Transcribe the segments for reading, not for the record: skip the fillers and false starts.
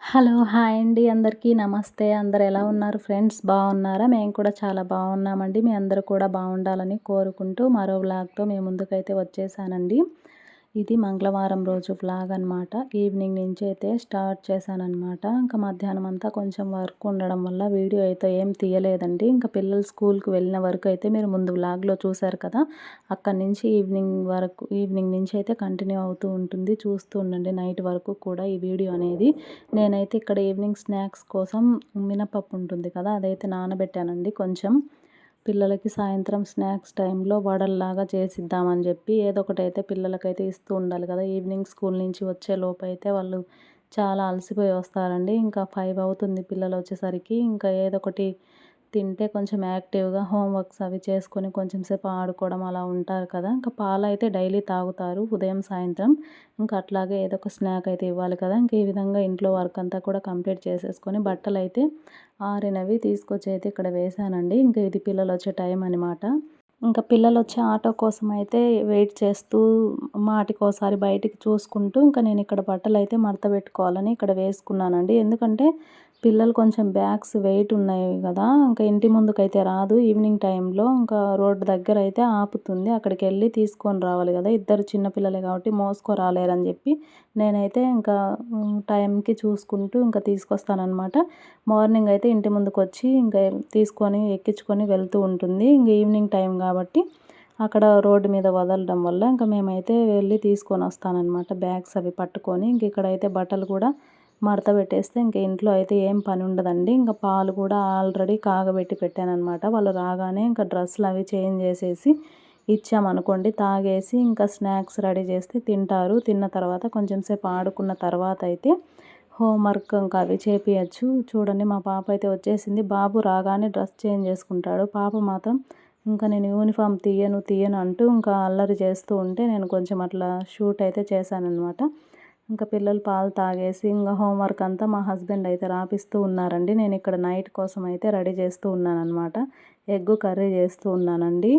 Hello! Hi అండి. అందరికీ నమస్తే. అందరూ ఎలా ఉన్నారు ఫ్రెండ్స్? బాగున్నారా? మేము కూడా చాలా బాగున్నామండి. మీ అందరూ కూడా బాగుండాలని కోరుకుంటూ మరో వ్లాగ్‌తో మీ ముందుకైతే వచ్చేసానండి. ఇది మంగళవారం రోజు వ్లాగ్ అనమాట. ఈవినింగ్ నుంచి అయితే స్టార్ట్ చేశాననమాట. ఇంకా మధ్యాహ్నం అంతా కొంచెం వర్క్ ఉండడం వల్ల వీడియో అయితే ఏం తీయలేదండి. ఇంకా పిల్లలు స్కూల్‌కి వెళ్ళిన వరకు అయితే మీరు ముందు వ్లాగ్‌లో చూశారు కదా! అక్కడి నుంచి ఈవినింగ్ నుంచి అయితే కంటిన్యూ అవుతూ ఉంటుంది. చూస్తూ ఉండండి నైట్ వరకు కూడా ఈ వీడియో అనేది. నేనైతే ఇక్కడ ఈవినింగ్ స్నాక్స్ కోసం మినపప్పు ఉంటుంది కదా! అదైతే నానబెట్టానండి కొంచెం. పిల్లలకి సాయంత్రం స్నాక్స్ టైంలో వడల్లాగా చేసిద్దామని చెప్పి ఏదో ఒకటైతే పిల్లలకైతే ఇస్తూ ఉండాలి కదా! ఈవినింగ్ స్కూల్ నుంచి వచ్చేలోపు అయితే వాళ్ళు చాలా అలసిపోయి వస్తారండి. ఇంకా 5 అవుతుంది పిల్లలు వచ్చేసరికి. ఇంకా ఏదో ఒకటి తింటే కొంచెం యాక్టివ్‌గా హోంవర్క్స్ అవి చేసుకొని కొంచెం సేపు ఆడుకోవడం అలా ఉంటారు కదా! ఇంకా పాలైతే డైలీ తాగుతారు ఉదయం, సాయంత్రం. ఇంకా అట్లాగే ఏదో ఒక స్నాక్ అయితే ఇవ్వాలి కదా! ఇంక ఈ విధంగా ఇంట్లో వర్క్ అంతా కూడా కంప్లీట్ చేసేసుకొని బట్టలైతే ఆరినవి తీసుకొచ్చి అయితే ఇక్కడ వేశానండి. ఇంక ఇది పిల్లలొచ్చే టైం అనమాట. ఇంకా పిల్లలొచ్చే ఆటో కోసమైతే వెయిట్ చేస్తూ మాటికోసారి బయటికి చూసుకుంటూ ఇంకా నేనిక్కడ బట్టలైతే మడత పెట్టుకోవాలని ఇక్కడ వేసుకున్నానండి. ఎందుకంటే పిల్లలు కొంచెం బ్యాగ్స్ వెయిట్ ఉన్నాయి గదా! ఇంకా ఇంటి ముందుకైతే రాదు. ఈవినింగ్ టైంలో ఇంకా రోడ్డు దగ్గరైతే ఆపుతుంది. అక్కడికెళ్ళి తీసుకొని రావాలి గదా! ఇద్దరు చిన్న పిల్లలే కాబట్టి మోసుకోరాలేరని జెప్పి నేనైతే ఇంకా టైంకి చూసుకుంటూ ఇంకా తీసుకొస్తాననమాట. మార్నింగ్ అయితే ఇంటి ముందుకొచ్చి ఇంకా తీసుకొని ఎక్కించుకొని వెళ్తూ ఉంటుంది. ఇంక ఈవినింగ్ టైం గాబట్టి అక్కడ రోడ్డు మీద వదలడం వల్ల ఇంక మేమైతే వెళ్ళి తీసుకొనొస్తాననమాట బ్యాగ్స్ అవి పట్టుకొని. ఇంక ఇక్కడైతే బట్టలు కూడా మడత పెట్టేస్తే ఇంక ఇంట్లో అయితే ఏం పని ఉండదండి. ఇంక పాలు కూడా ఆల్రెడీ కాగబెట్టి పెట్టాననమాట. వాళ్ళు రాగానే ఇంక డ్రెస్సులు అవి చేంజ్ చేసేసి ఇచ్చామనుకోండి తాగేసి ఇంకా స్నాక్స్ రెడీ చేస్తే తింటారు. తిన్న తర్వాత కొంచెం సేపు ఆడుకున్న తర్వాత అయితే హోంవర్క్ ఇంకా అవి చేపియచ్చు. చూడండి మా పాప అయితే వచ్చేసింది. బాబు రాగానే డ్రెస్ చేంజ్ చేసుకుంటాడు. పాప మాత్రం ఇంకా నేను యూనిఫామ్ తీయను అంటూ ఇంకా అల్లరి చేస్తూ ఉంటే నేను కొంచెం అట్లా షూట్ అయితే చేశాననమాట. ఇంకా పిల్లలు పాలు తాగేసి ఇంకా హోంవర్క్ అంతా మా హస్బెండ్ అయితే రాపిస్తూ ఉన్నారండి. నేను ఇక్కడ నైట్ కోసం అయితే రెడీ చేస్తూ ఉన్నాననమాట. ఎగ్ కర్రీ చేస్తూ ఉన్నానండి.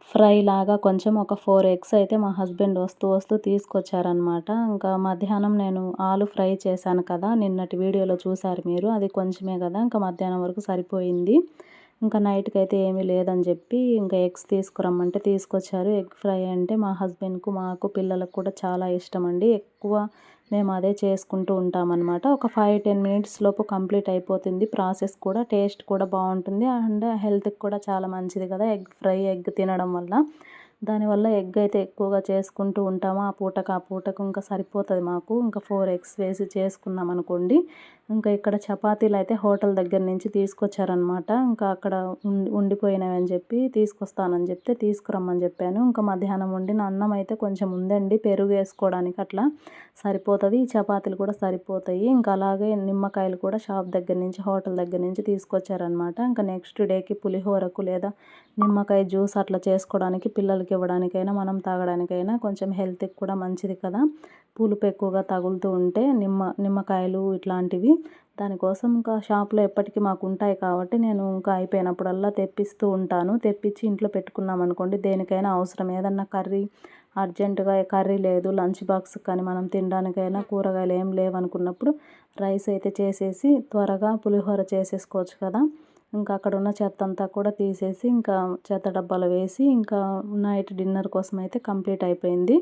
ఫ్రై లాగా కొంచెం ఒక 4 ఎగ్స్ అయితే మా హస్బెండ్ వస్తూ తీసుకొచ్చారనమాట. ఇంకా మధ్యాహ్నం నేను ఆలు ఫ్రై చేశాను కదా! నిన్నటి వీడియోలో చూసారు మీరు. అది కొంచెమే కదా! ఇంకా మధ్యాహ్నం వరకు సరిపోయింది. ఇంకా నైట్‌కైతే ఏమీ లేదని చెప్పి ఇంకా ఎగ్స్ తీసుకురమ్మంటే తీసుకొచ్చారు. ఎగ్ ఫ్రై అంటే మా హస్బెండ్‌కు, మాకు, పిల్లలకు కూడా చాలా ఇష్టమండి. ఎక్కువ మేము అదే చేసుకుంటూ ఉంటామనమాట. ఒక 5, 10 మినిట్స్ లోపు కంప్లీట్ అయిపోతుంది ప్రాసెస్ కూడా. టేస్ట్ కూడా బావుంటుంది. అండ్ హెల్త్‌కి కూడా చాలా మంచిది కదా! ఎగ్ ఫ్రై, ఎగ్ తినడం వల్ల. దానివల్ల ఎగ్ అయితే ఎక్కువగా చేసుకుంటూ ఉంటాము. ఆ పూటకు ఇంకా సరిపోతది మాకు. ఇంకా 4 ఎగ్స్ వేసి చేసుకున్నామనుకోండి. ఇంకా ఇక్కడ చపాతీలయితే హోటల్ దగ్గర నుంచి తీసుకొచ్చారనమాట. ఇంకా అక్కడ ఉండిపోయినవని చెప్పి తీసుకొస్తానని చెప్తే తీసుకురమ్మని చెప్పాను. ఇంకా మధ్యాహ్నం వండిన అన్నం అయితే కొంచెం ఉందండి. పెరుగేసుకోవడానికి అట్లా సరిపోతది. ఈ చపాతీలు కూడా సరిపోతాయి. ఇంకా అలాగే నిమ్మకాయలు కూడా షాప్ దగ్గర నుంచి, హోటల్ దగ్గర నుంచి తీసుకొచ్చారనమాట. ఇంకా నెక్స్ట్ డేకి పులిహోరకు లేదా నిమ్మకాయ జ్యూస్ అట్లా చేసుకోవడానికి పిల్లలకి ఇవ్వడానికైనా, మనం తాగడానికైనా కొంచెం హెల్త్‌కి కూడా మంచిది కదా! పులుపు ఎక్కువగా తగులుతూ ఉంటే నిమ్మకాయలు ఇట్లాంటివి. దానికోసం ఇంకా షాప్‌లో ఎప్పటికి మాకు ఉంటాయి కాబట్టి నేను ఇంకా అయిపోయినప్పుడల్లా తెప్పిస్తూ ఉంటాను. తెప్పించి ఇంట్లో పెట్టుకున్నామనుకోండి దేనికైనా అవసరం ఏదన్నా కర్రీ అర్జెంటుగా కర్రీ లేదు లంచ్ బాక్స్‌కి కానీ మనం తినడానికైనా కూరగాయలు ఏం లేవనుకున్నప్పుడు రైస్ అయితే చేసేసి త్వరగా పులిహోర చేసేసుకోవచ్చు కదా! ఇంకా అక్కడున్న చెత్తంతా కూడా తీసేసి ఇంకా చెత్త డబ్బాలో వేసి ఇంకా నైట్ డిన్నర్ కోసం అయితే కంప్లీట్ అయిపోయింది.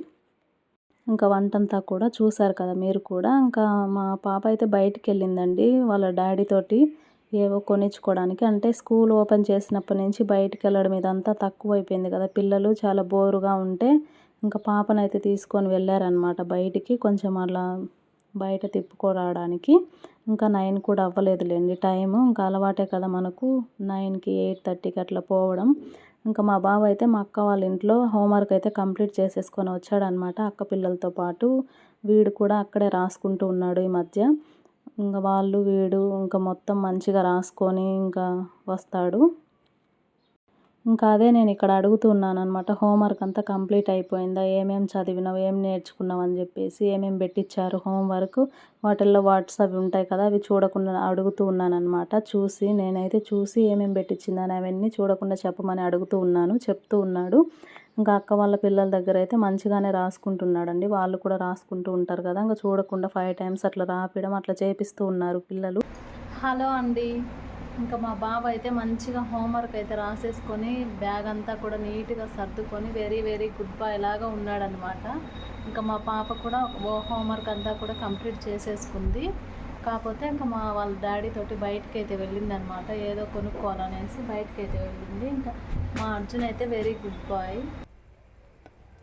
ఇంకా వంటంతా కూడా చూసారు కదా మీరు కూడా. ఇంకా మా పాప అయితే బయటికెళ్ళిందండి వాళ్ళ డ్యాడీ తోటి ఏవో కొనిచ్చుకోవడానికి. అంటే స్కూల్ ఓపెన్ చేసినప్పటి నుంచి బయటికెళ్ళడం ఇదంతా తక్కువైపోయింది కదా! పిల్లలు చాలా బోరుగా ఉంటే ఇంకా పాపనైతే తీసుకొని వెళ్ళారనమాట బయటికి. కొంచెం అలా బయట తిప్పుకోరాడానికి. ఇంకా 9 కూడా అవ్వలేదులెండి టైము. ఇంకా అలవాటే కదా మనకు 9కి, 8:30కి అట్లా పోవడం. ఇంకా మా బావ అయితే మా అక్క వాళ్ళ ఇంట్లో హోంవర్క్ అయితే కంప్లీట్ చేసేసుకొని వచ్చాడనమాట అక్క పిల్లలతో పాటు. వీడు కూడా అక్కడే రాసుకుంటూ ఉన్నాడు ఈ మధ్య. ఇంక వాళ్ళు, వీడు ఇంకా మొత్తం మంచిగా రాసుకొని ఇంకా వస్తాడు. ఇంకా అదే నేనిక్కడ అడుగుతూ ఉన్నాననమాట. హోంవర్క్ అంతా కంప్లీట్ అయిపోయిందా? ఏమేం చదివినావు? ఏం నేర్చుకున్నావు? అని జెప్పేసి ఏమేం బెట్టిచ్చారు హోంవర్క్? వాటిల్లో వర్డ్స్ అవి ఉంటాయి కదా! అవి చూడకుండా అడుగుతూ ఉన్నాననమాట. నేనైతే చూసి ఏమేం బెట్టిచ్చిందని అవన్నీ చూడకుండా చెప్పమని అడుగుతూ ఉన్నాను. చెప్తూ ఉన్నాడు. ఇంకా అక్క వాళ్ళ పిల్లల దగ్గర అయితే మంచిగానే రాసుకుంటున్నాడండి. వాళ్ళు కూడా రాసుకుంటూ ఉంటారు కదా, ఇంకా చూడకుండా 5 టైమ్స్ అట్లా రాపియడం అట్లా చేపిస్తూ ఉన్నారు పిల్లలు. హలో అండి. ఇంకా మా బాబు అయితే మంచిగా హోంవర్క్ అయితే రాసేసుకొని బ్యాగ్ అంతా కూడా నీట్గా సర్దుకొని వెరీ వెరీ గుడ్ బాయ్ లాగా ఉన్నాడనమాట. ఇంకా మా పాప కూడా హోంవర్క్ అంతా కూడా కంప్లీట్ చేసేసుకుంది. కాకపోతే ఇంకా వాళ్ళ డాడీ తోటి బయటకైతే వెళ్ళిందనమాట. ఏదో కొనుక్కోవాలనేసి బయటకైతే వెళ్ళింది. ఇంకా మా అర్జున్ అయితే వెరీ గుడ్ బాయ్.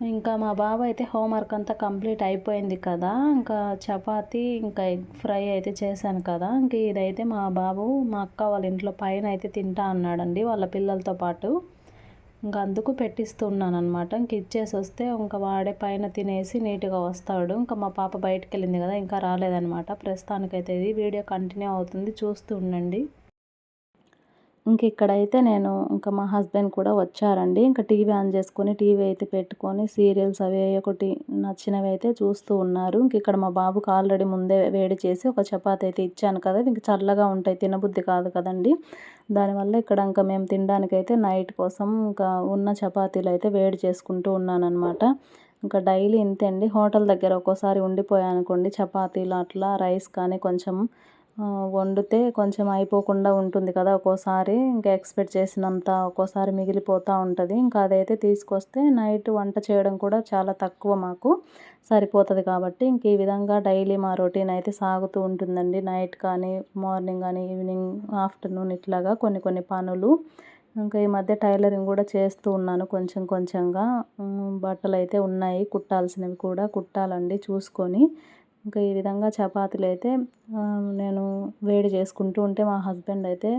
ఇంకా మా బాబు అయితే హోంవర్క్ అంతా కంప్లీట్ అయిపోయింది కదా, ఇంకా చపాతీ ఇంకా ఎగ్ ఫ్రై అయితే చేశాను కదా, ఇంక ఇదైతే మా బాబు మా అక్క వాళ్ళ ఇంట్లో పైన అయితే తింటా అన్నాడండి వాళ్ళ పిల్లలతో పాటు. ఇంకా అందుకు పెట్టిస్తున్నాను అనమాట. ఇంక ఇచ్చేసి వస్తే ఇంకా వాడే పైన తినేసి నీట్గా వస్తాడు. ఇంకా మా పాప బయటకు వెళ్ళింది కదా, ఇంకా రాలేదనమాట. ప్రస్తుతానికైతే ఇది వీడియో కంటిన్యూ అవుతుంది, చూస్తూ ఉండండి. ఇంక ఇక్కడైతే నేను ఇంకా మా హస్బెండ్ కూడా వచ్చారండి. ఇంకా టీవీ ఆన్ చేసుకొని టీవీ అయితే పెట్టుకొని సీరియల్స్ అవి ఒకటి నచ్చినవి అయితే చూస్తూ ఉన్నారు. ఇంక ఇక్కడ మా బాబుకి ఆల్రెడీ ముందే వేడి చేసి ఒక చపాతి అయితే ఇచ్చాను కదా, ఇంక చల్లగా ఉంటాయి తినబుద్ధి కాదు కదండి. దానివల్ల ఇక్కడ ఇంకా మేము తినడానికైతే నైట్ కోసం ఇంకా ఉన్న చపాతీలు అయితే వేడి చేసుకుంటూ ఉన్నానన్నమాట. ఇంకా డైలీ ఇంతే అండి. హోటల్ దగ్గర ఒక్కోసారి ఉండిపోయానుకోండి చపాతీలు అట్లా రైస్ కానీ కొంచెం వండితే కొంచెం అయిపోకుండా ఉంటుంది కదా ఒక్కోసారి, ఇంకా ఎక్స్పెక్ట్ చేసినంత ఒక్కోసారి మిగిలిపోతూ ఉంటుంది. ఇంకా అదైతే తీసుకొస్తే నైట్ వంట చేయడం కూడా చాలా తక్కువ మాకు సరిపోతుంది కాబట్టి ఇంక ఈ విధంగా డైలీ మా రొటీన్ అయితే సాగుతూ ఉంటుందండి. నైట్ కానీ మార్నింగ్ కానీ ఈవినింగ్ ఆఫ్టర్నూన్ ఇట్లాగా కొన్ని కొన్ని పనులు. ఇంకా ఈ మధ్య టైలరింగ్ కూడా చేస్తూ ఉన్నాను కొంచెం కొంచెంగా. బట్టలు అయితే ఉన్నాయి కుట్టాల్సినవి కూడా కుట్టాలండి చూసుకొని. ఇంకా ఈ విధంగా చపాతీలు అయితే నేను వేడి చేసుకుంటూ ఉంటే మా హస్బెండ్ అయితే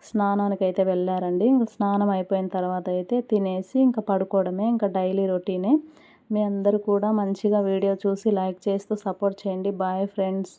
స్నానానికి అయితే వెళ్ళారండి. ఇంకా స్నానం అయిపోయిన తర్వాత అయితే తినేసి ఇంకా పడుకోవడమే ఇంకా డైలీ రొటీనే. మీ అందరూ కూడా మంచిగా వీడియో చూసి లైక్ చేస్తూ సపోర్ట్ చేయండి. Bye friends.